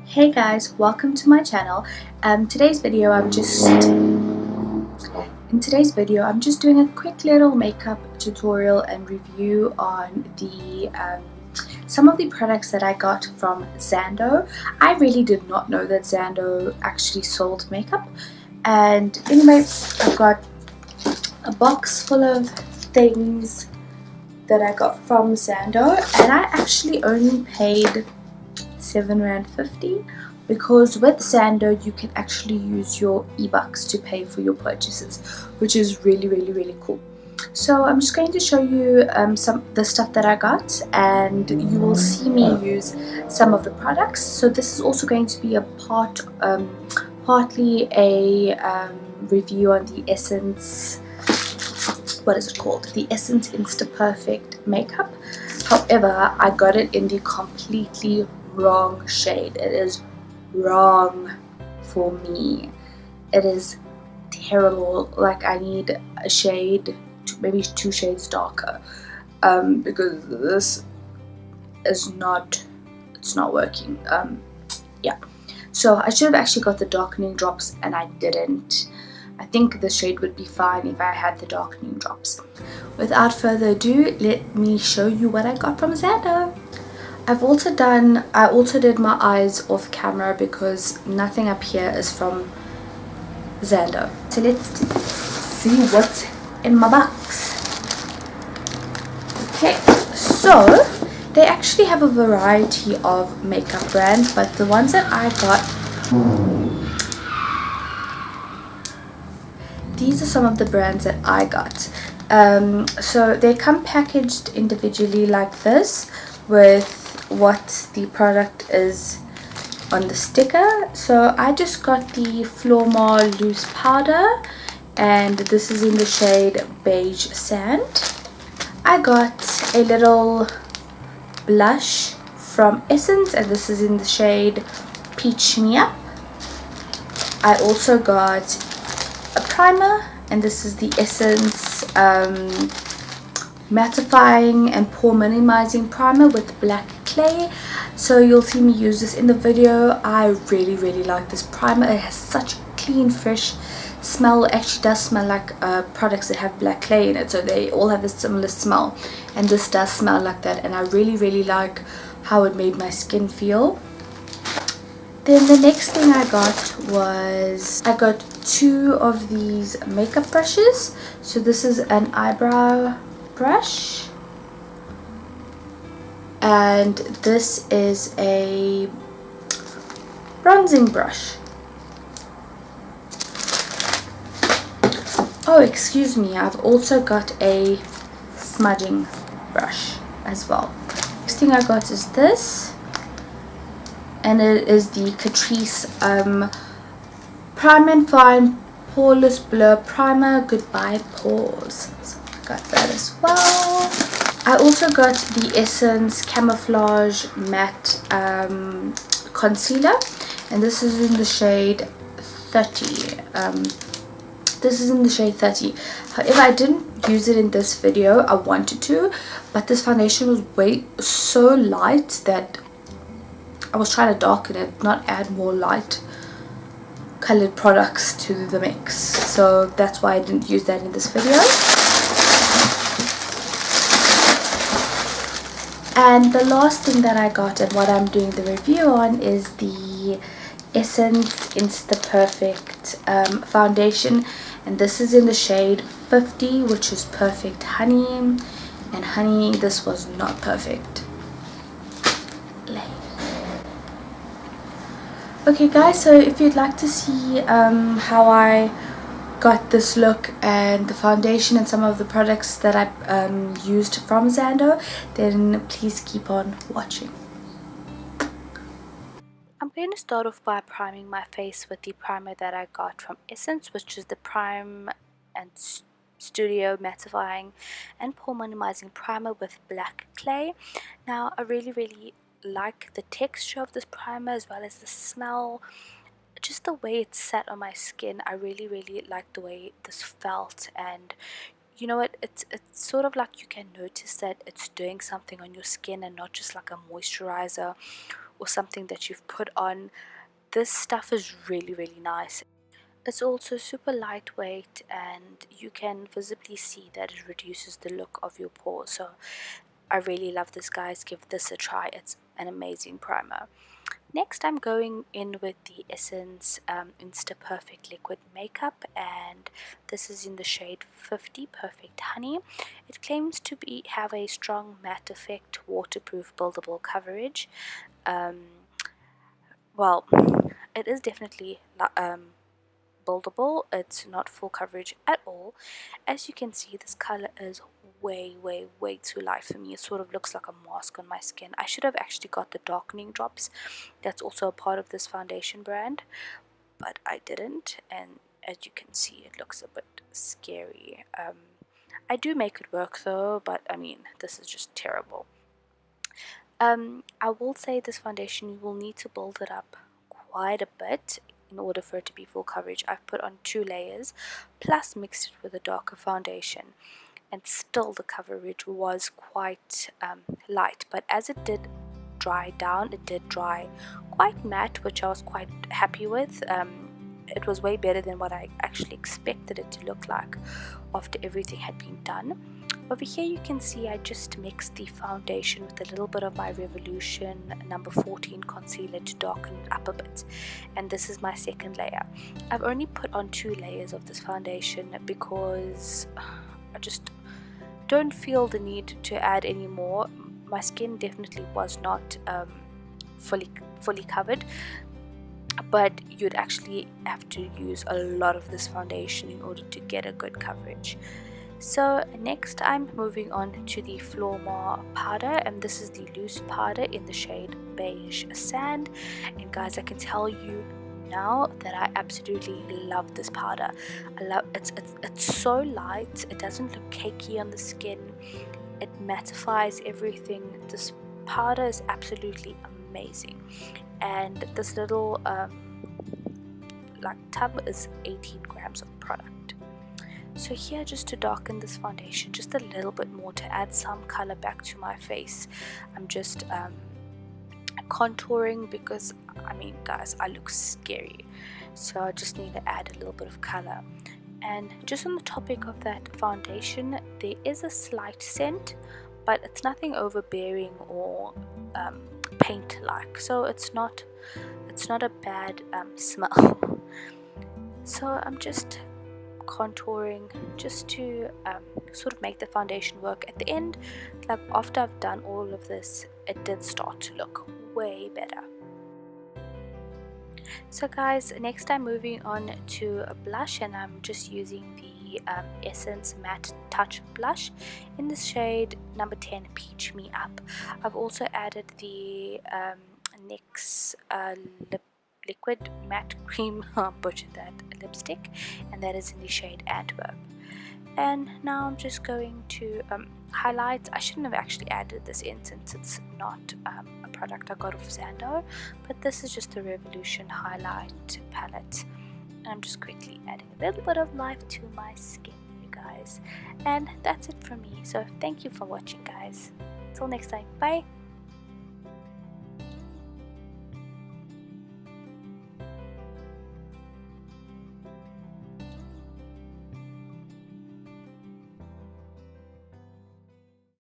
Hey guys, welcome to my channel. Today's video I'm just doing a quick little makeup tutorial and review on the some of the products that I got from Zando. I really did not know that Zando actually sold makeup, and anyway, I've got a box full of things that I got from Zando, and I actually only paid £7.50 because with Zando you can actually use your e-bucks to pay for your purchases, which is really cool. So I'm just going to show you some the stuff that I got, and you will see me use some of the products. So this is also going to be a partly a review on the Essence, what is it called, the Essence Insta Perfect makeup. However, I got it in the completely wrong shade. It is wrong for me. It is terrible. Like, I need a shade, maybe 2 shades darker, because this is not, it's not working. Yeah, so I should have actually got the darkening drops, and I didn't. I think the shade would be fine if I had the darkening drops. Without further ado, let me show you what I got from Zando. I also did my eyes off camera because nothing up here is from Zando. So let's see what's in my box. Okay, so they actually have a variety of makeup brands, but the ones that I got, these are some of the brands that I got. So they come packaged individually like this, with what the product is on the sticker. So I just got the Flormar loose powder, and this is in the shade Beige Sand. I got a little blush from Essence, and this is in the shade Peach Me Up. I also got a primer, and this is the Essence mattifying and pore minimizing primer with black clay. So you'll see me use this in the video. I really like this primer. It has such a clean, fresh smell. It actually does smell like products that have black clay in it, so they all have a similar smell, and this does smell like that, and I really like how it made my skin feel. Then the next thing I got was, I got 2 of these makeup brushes. So this is an eyebrow brush, and this is a bronzing brush. Oh, excuse me, I've also got a smudging brush as well. Next thing I got is this, and it is the Catrice Prime and Fine Poreless Blur Primer Goodbye Pores. So I got that as well. I also got the Essence Camouflage Matte Concealer, and this is in the shade 30. This is in the shade 30. However, I didn't use it in this video. I wanted to, but this foundation was so light that I was trying to darken it, not add more light colored products to the mix. So that's why I didn't use that in this video. And the last thing that I got, and what I'm doing the review on, is the Essence Insta Perfect foundation, and this is in the shade 50, which is Perfect Honey. And honey, this was not perfect. Okay guys, so if you'd like to see how I got this look and the foundation and some of the products that I used from Zando, then please keep on watching. I'm going to start off by priming my face with the primer that I got from Essence, which is the Prime and Studio Mattifying and Pore Minimizing Primer with Black Clay. Now, I really like the texture of this primer, as well as the smell, just the way it sat on my skin. I really like the way this felt, and you know what, it's sort of like you can notice that it's doing something on your skin and not just like a moisturizer or something that you've put on. This stuff is really, really nice. It's also super lightweight, and you can visibly see that it reduces the look of your pores. So I really love this, guys. Give this a try. It's an amazing primer. Next, I'm going in with the Essence Insta Perfect Liquid Makeup, and this is in the shade 50 Perfect Honey. It claims to have a strong matte effect, waterproof, buildable coverage. Well, it is definitely buildable. It's not full coverage at all. As you can see, this color is way too light for me. It sort of looks like a mask on my skin. I should have actually got the darkening drops. That's also a part of this foundation brand, but I didn't, and as you can see, it looks a bit scary. I do make it work though, but I mean, this is just terrible. I will say this foundation, you will need to build it up quite a bit in order for it to be full coverage. I've put on 2 layers plus mixed it with a darker foundation, and still the coverage was quite light, but as it did dry down, it did dry quite matte, which I was quite happy with. It was way better than what I actually expected it to look like after everything had been done. Over here you can see I just mixed the foundation with a little bit of my Revolution number 14 concealer to darken it up a bit, and this is my second layer. I've only put on 2 layers of this foundation because I just don't feel the need to add any more. My skin definitely was not fully covered, but you'd actually have to use a lot of this foundation in order to get a good coverage. So next I'm moving on to the Flormar powder, and this is the loose powder in the shade Beige Sand. And guys, I can tell you now that I absolutely love this powder. I love it's so light, it doesn't look cakey on the skin, it mattifies everything. This powder is absolutely amazing, and this little like tub is 18 grams of product. So here, just to darken this foundation just a little bit more, to add some color back to my face, I'm just contouring, because I mean, guys, I look scary, so I just need to add a little bit of color. And just on the topic of that foundation, there is a slight scent, but it's nothing overbearing or paint like, so it's not a bad smell. So I'm just contouring just to sort of make the foundation work. At the end, like after I've done all of this, it did start to look way better. So guys, next I'm moving on to a blush, and I'm just using the Essence Matte Touch blush in the shade number 10 Peach Me Up. I've also added the NYX liquid matte cream butchered that lipstick, and that is in the shade Antwerp. And now I'm just going to highlight. I shouldn't have actually added this in since it's not a product I got off Zando, but this is just the Revolution highlight palette. And I'm just quickly adding a little bit of life to my skin, you guys. And that's it from me. So thank you for watching, guys. Till next time, bye.